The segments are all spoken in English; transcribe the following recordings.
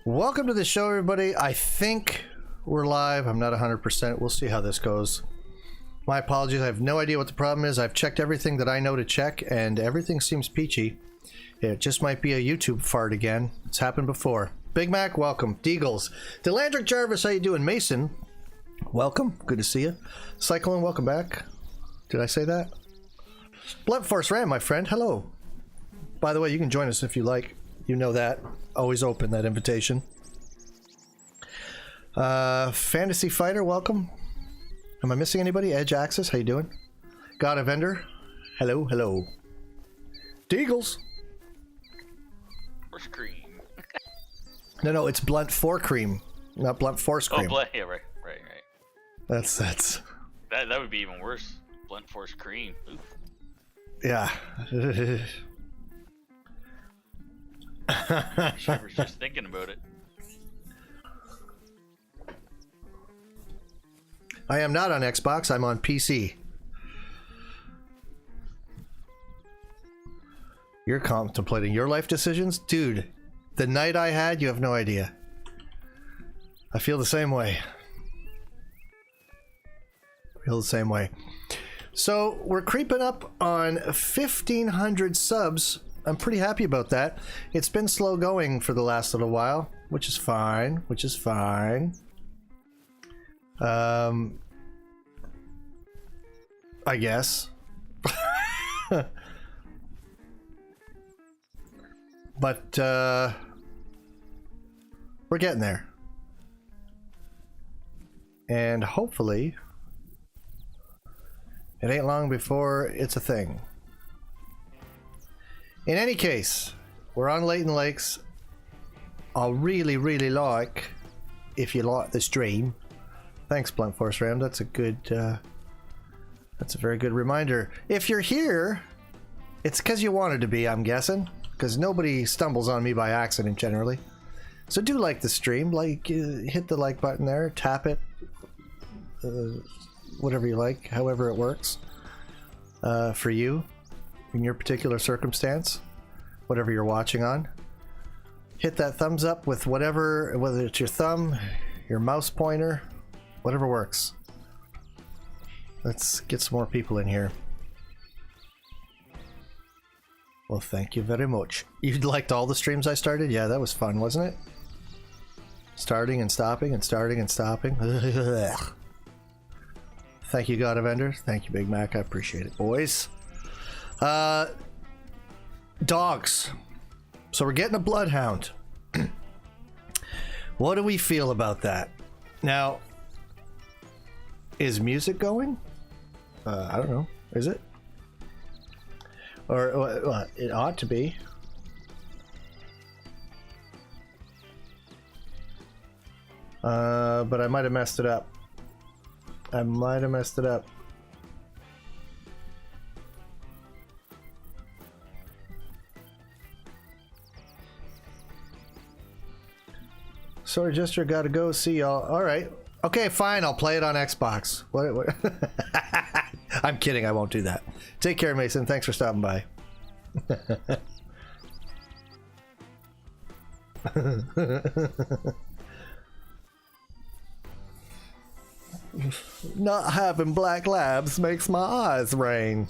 Welcome to the show, everybody. I think we're live. I'm not 100%. We'll see how this goes. My apologies. I have no idea what the problem is. I've checked everything that I know to check, and everything seems peachy. It just might be a YouTube fart again. It's happened before. Big Mac, welcome. Deagles. Delandric Jarvis, how you doing? Mason, welcome. Good to see you. Cyclone, welcome back. Did I say that? Blunt Force Ram, my friend. Hello. By the way, you can join us if you like. You know that. Always open, that invitation. Fantasy Fighter, welcome. Am I missing anybody? Edge Axis, how you doing? God of Ender, hello, hello. Deagles. Force cream. No, it's Blunt for Cream, not Blunt Force Cream. Oh, Blunt, yeah, right. That's... That would be even worse. Blunt Force cream. Oof. Yeah. I was just thinking about it. I am not on Xbox, I'm on PC. You're contemplating your life decisions? Dude, the night I had, you have no idea. I feel the same way. So, we're creeping up on 1,500 subs. I'm pretty happy about that. It's been slow going for the last little while, which is fine, I guess. But we're getting there. And hopefully it ain't long before it's a thing. In any case, we're on Layton Lakes. I'll really like if you like the stream. Thanks, Blunt Force Ram. That's a good that's a very good reminder. If you're here, it's because you wanted to be, I'm guessing, because nobody stumbles on me by accident generally. So do like the stream, like hit the like button there, tap it, whatever you like, however it works for you in your particular circumstance, whatever you're watching on. Hit that thumbs up with whatever, whether it's your thumb, your mouse pointer, whatever works. Let's get some more people in here. Well, thank you very much. You liked all the streams I started? Yeah, that was fun, wasn't it? Starting and stopping and starting and stopping. Thank you, God of Ender. Thank you, Big Mac. I appreciate it, boys. Dogs. So we're getting a bloodhound. What do we feel about that? Now, is music going? I don't know. Is it? Or well, it ought to be. But I might have messed it up. Sorry, Jester, gotta go. See y'all. All right. Okay, fine. I'll play it on Xbox. What? I'm kidding. I won't do that. Take care, Mason. Thanks for stopping by. Not having black labs makes my eyes rain.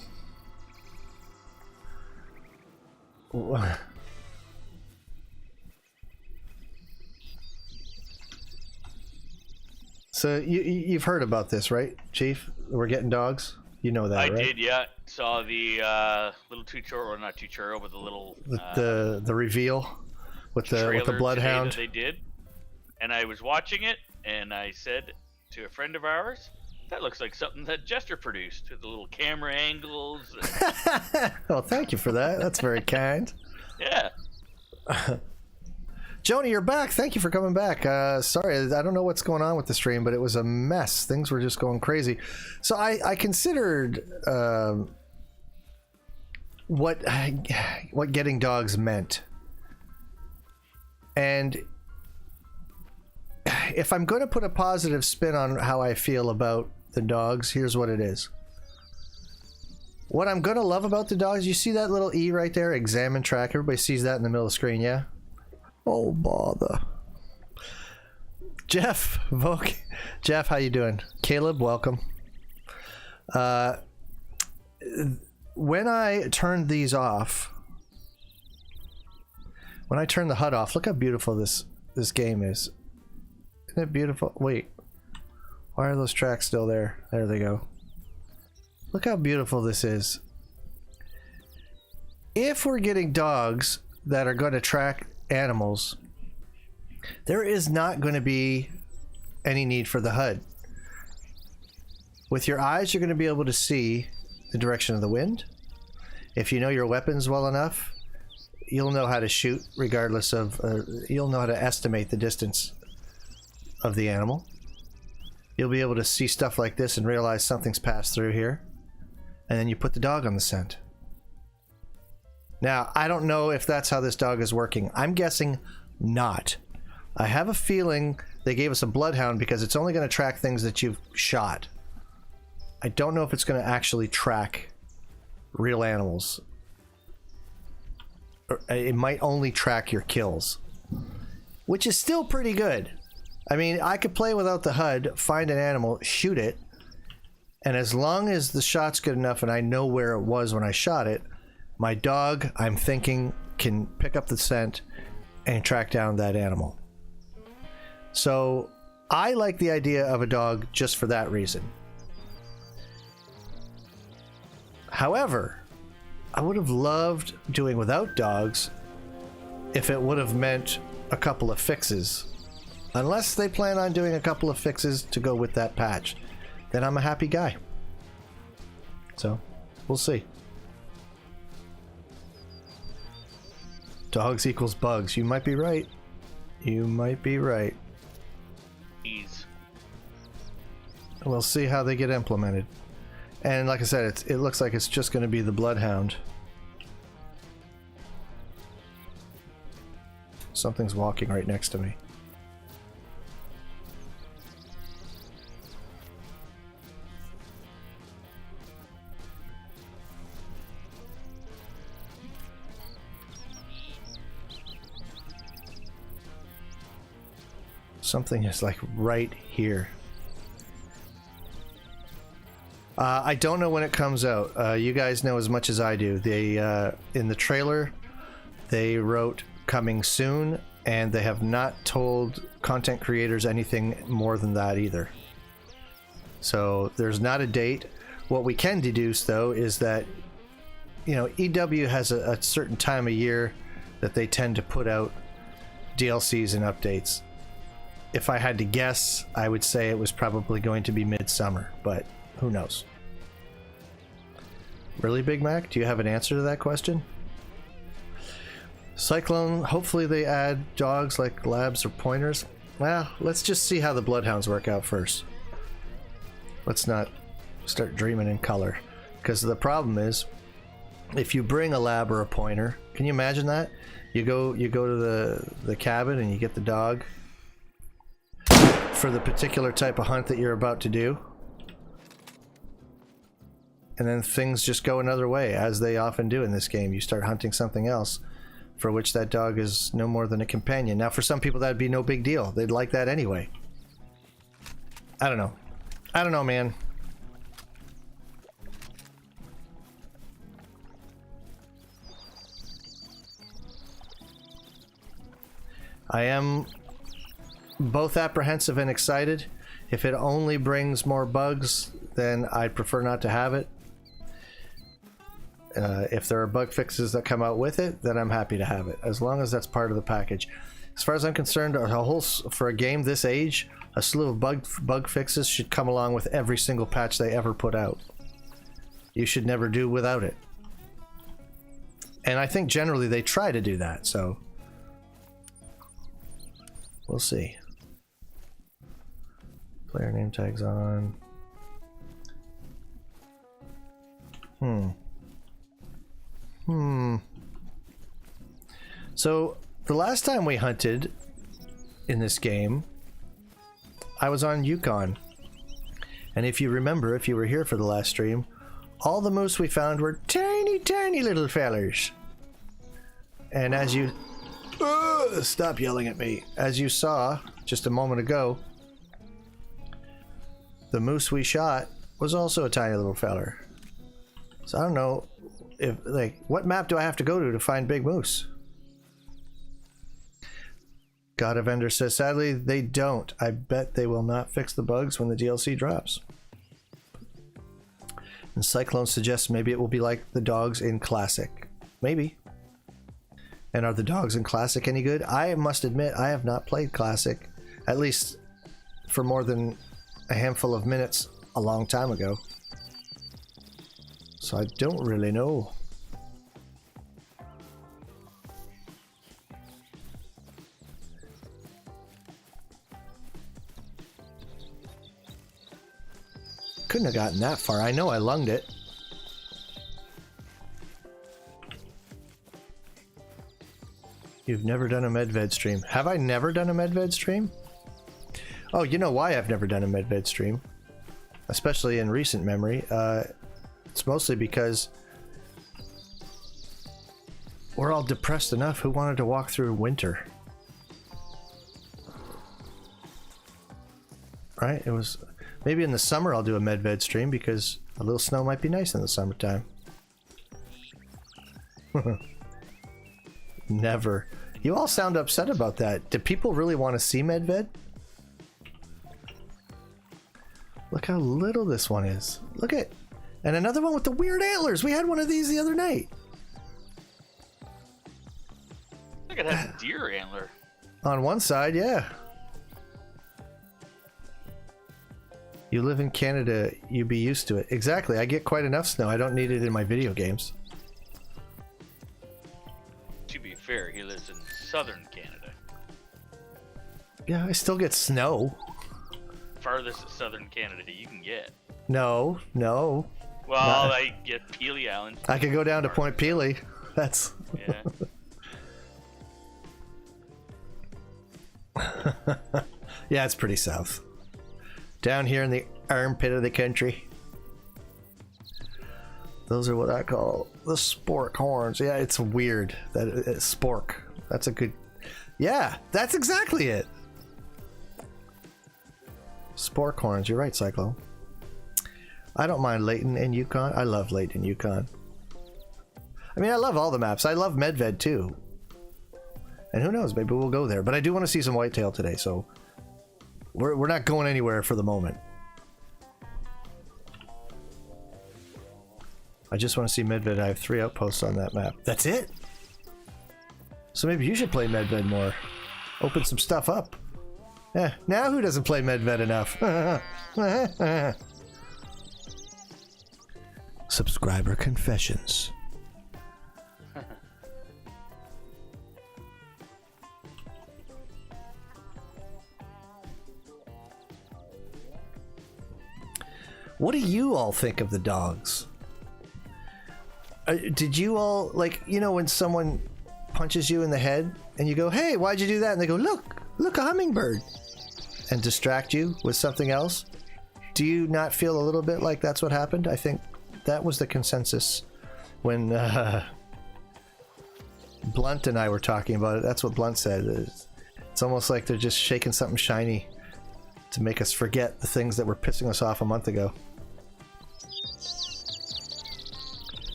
So you've heard about this, right, Chief? We're getting dogs. You know that, right? I did, yeah. Saw the little tutorial, or not tutorial, but the little the reveal with the bloodhound. They did, and I was watching it, and I said to a friend of ours, "That looks like something that Jester produced with the little camera angles." And... Oh, thank you for that. That's very kind. Yeah. Joni, you're back. Thank you for coming back. Sorry, I don't know what's going on with the stream, but it was a mess. Things were just going crazy. So I considered what getting dogs meant. And if I'm going to put a positive spin on how I feel about the dogs, here's what it is. What I'm going to love about the dogs, you see that little E right there? Examine track. Everybody sees that in the middle of the screen, yeah? Oh, bother. Jeff, Jeff, how you doing? Caleb, welcome. When I turned these off, when I turned the HUD off, look how beautiful this game is. Isn't it beautiful? Wait, why are those tracks still there? There they go. Look how beautiful this is. If we're getting dogs that are going to track animals, there is not going to be any need for the HUD. With your eyes, you're going to be able to see the direction of the wind. If you know your weapons well enough, you'll know how to shoot regardless of, you'll know how to estimate the distance of the animal. You'll be able to see stuff like this and realize something's passed through here. And then you put the dog on the scent. Now, I don't know if that's how this dog is working. I'm guessing not. I have a feeling they gave us a bloodhound because it's only going to track things that you've shot. I don't know if it's going to actually track real animals. It might only track your kills, which is still pretty good. I mean, I could play without the HUD, find an animal, shoot it, and as long as the shot's good enough and I know where it was when I shot it, my dog, I'm thinking, can pick up the scent and track down that animal. So I like the idea of a dog just for that reason. However, I would have loved doing without dogs if it would have meant a couple of fixes. Unless they plan on doing a couple of fixes to go with that patch, then I'm a happy guy. So, we'll see. Dogs equals bugs. You might be right. You might be right. We'll see how they get implemented. And like I said, it looks like it's just going to be the bloodhound. Something's walking right next to me. Something is like right here. I don't know when it comes out. You guys know as much as I do. They in the trailer, they wrote coming soon, and they have not told content creators anything more than that either. So there's not a date. What we can deduce, though, is that, you know, EW has a certain time of year that they tend to put out DLCs and updates. If I had to guess, I would say it was probably going to be midsummer, but who knows? Really, Big Mac? Do you have an answer to that question? Cyclone, hopefully they add dogs like labs or pointers. Well, let's just see how the bloodhounds work out first. Let's not start dreaming in color. Because the problem is, if you bring a lab or a pointer, can you imagine that? You go to the cabin and you get the dog for the particular type of hunt that you're about to do. And then things just go another way, as they often do in this game. You start hunting something else for which that dog is no more than a companion. Now, for some people, that'd be no big deal. They'd like that anyway. I don't know. I don't know, man. I am both apprehensive and excited. If it only brings more bugs, then I'd prefer not to have it. If there are bug fixes that come out with it, then I'm happy to have it, as long as that's part of the package. As far as I'm concerned, for a game this age, a slew of bug fixes should come along with every single patch they ever put out. You should never do without it. And I think generally they try to do that, so we'll see. Player name tags on. So the last time we hunted in this game, I was on Yukon, and if you remember, if you were here for the last stream, all the moose we found were tiny little fellers. And as you stop yelling at me. As you saw, just a moment ago, the moose we shot was also a tiny little feller. So I don't know if, like, what map do I have to go to find big moose? God of Ender says, sadly, they don't. I bet they will not fix the bugs when the DLC drops. And Cyclone suggests maybe it will be like the dogs in Classic. Maybe. And are the dogs in Classic any good? I must admit, I have not played Classic, at least for more than a handful of minutes a long time ago. So I don't really know. Couldn't have gotten that far. I know I lunged it. You've never done a Medved stream. Have I never done a Medved stream? Oh, you know why I've never done a Medved stream? Especially in recent memory. It's mostly because we're all depressed enough. Who wanted to walk through winter? Right? It was... Maybe in the summer I'll do a Medved stream because a little snow might be nice in the summertime. Never. You all sound upset about that. Do people really want to see Medved? Look how little this one is. Look at... And another one with the weird antlers. We had one of these the other night. I think it has a deer antler. On one side, yeah. You live in Canada, you be used to it. Exactly. I get quite enough snow. I don't need it in my video games. To be fair, he lives in southern Canada. Yeah, I still get snow. Farthest southern Canada you can get. No, no. Well, I get Peely Island. I could go down to Point Peely. That's... Yeah. Yeah, it's pretty south. Down here in the armpit of the country. Those are what I call the spork horns. Yeah, it's weird. That spork. That's a good... Yeah, that's exactly it. Spork horns. You're right, Cyclone. I don't mind Layton and Yukon. I love Layton and Yukon. I mean, I love all the maps. I love Medved too. And who knows, maybe we'll go there. But I do want to see some Whitetail today, so we're not going anywhere for the moment. I just want to see Medved. I have 3 outposts on that map. That's it? So maybe you should play Medved more. Open some stuff up. Yeah, now who doesn't play Medved enough? Subscriber confessions. What do you all think of the dogs? Did you all, like, you know, when someone punches you in the head and you go, hey, why'd you do that? And they go, look, a hummingbird. And distract you with something else? Do you not feel a little bit like that's what happened? I think that was the consensus when Blunt and I were talking about it. That's what Blunt said. It's almost like they're just shaking something shiny to make us forget the things that were pissing us off a month ago.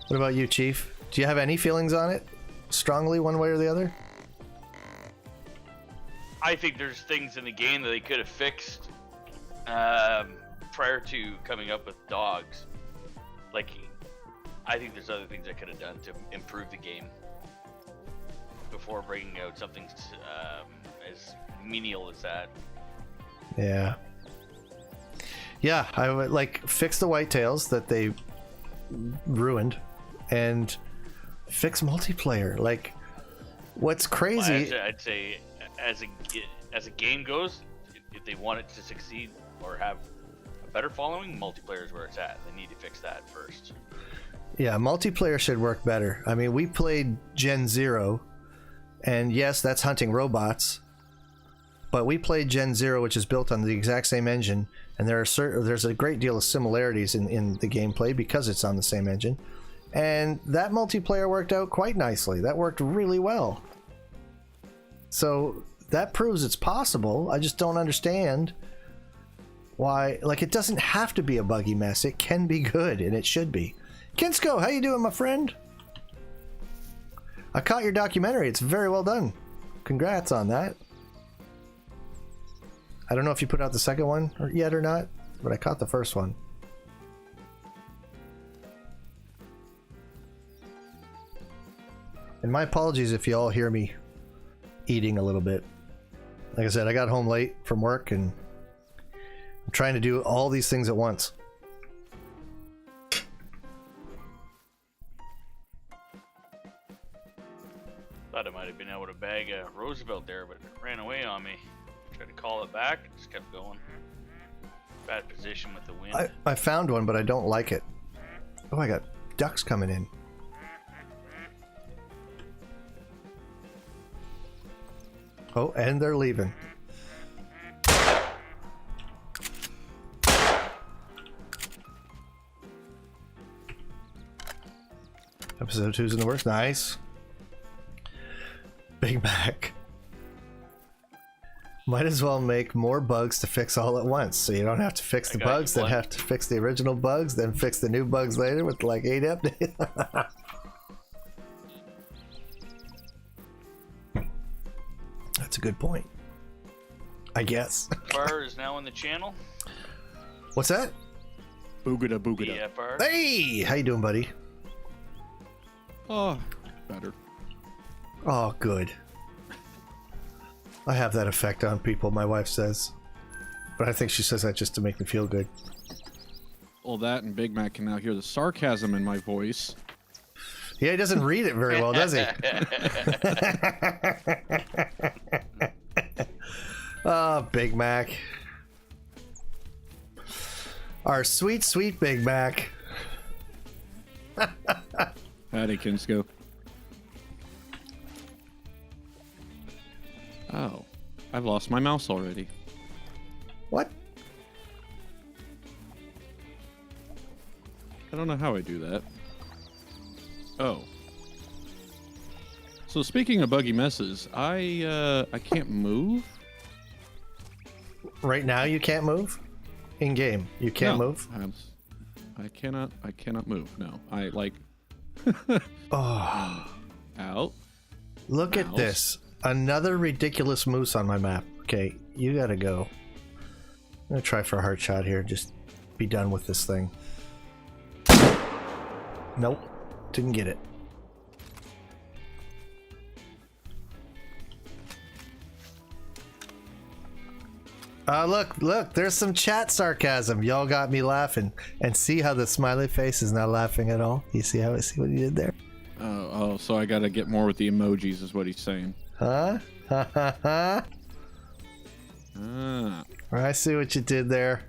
What about you, Chief? Do you have any feelings on it? Strongly, one way or the other? I think there's things in the game that they could have fixed prior to coming up with dogs. Like, I think there's other things I could have done to improve the game before bringing out something as menial as that. Yeah. Yeah, I would like fix the whitetails that they ruined and fix multiplayer. Like, what's crazy... Well, I'd say as a game goes, if they want it to succeed or have a better following, multiplayer is where it's at. They need to fix that first. Yeah, multiplayer should work better. I mean, we played Gen 0, and yes, that's hunting robots, but we played Gen 0, which is built on the exact same engine, and there's a great deal of similarities in the gameplay because it's on the same engine, and that multiplayer worked out quite nicely. That worked really well. So that proves it's possible. I just don't understand why. Like, it doesn't have to be a buggy mess. It can be good, and it should be. Kinsko, how you doing, my friend? I caught your documentary. It's very well done. Congrats on that. I don't know if you put out the second one yet or not, but I caught the first one. And my apologies if you all hear me eating a little bit. Like I said, I got home late from work and I'm trying to do all these things at once. Thought I might have been able to bag a Roosevelt there, but it ran away on me. Tried to call it back, it just kept going. Bad position with the wind. I found one, but I don't like it. Oh, I got ducks coming in. Oh, and they're leaving. Episode 2's in the works. Nice. Big Mac. Might as well make more bugs to fix all at once, so you don't have to fix the bugs, then have to fix the original bugs, then fix the new bugs later with like 8 updates. That's a good point, I guess. Fire is now in the channel. What's that? Boogada boogada. BFR. Hey, how you doing, buddy? Oh, better. Oh, good. I have that effect on people, my wife says. But I think she says that just to make me feel good. All that and Big Mac can now hear the sarcasm in my voice. Yeah, he doesn't read it very well, does he? Oh, Big Mac. Our sweet, sweet Big Mac. Howdy, Kinsko. Oh, I've lost my mouse already. What? I don't know how I do that. Oh. So speaking of buggy messes, I can't move. Right now you can't move? In game, you can't move? I cannot move. No. I like Oh. out. Look at this. Another ridiculous moose on my map. Okay, you gotta go. I'm gonna try for a hard shot here. Just be done with this thing. Nope. Didn't get it. Look, there's some chat sarcasm. Y'all got me laughing. And see how the smiley face is not laughing at all? You see what he did there? Oh, so I gotta get more with the emojis is what he's saying. Huh? Ha ha ha. Ah. I see what you did there.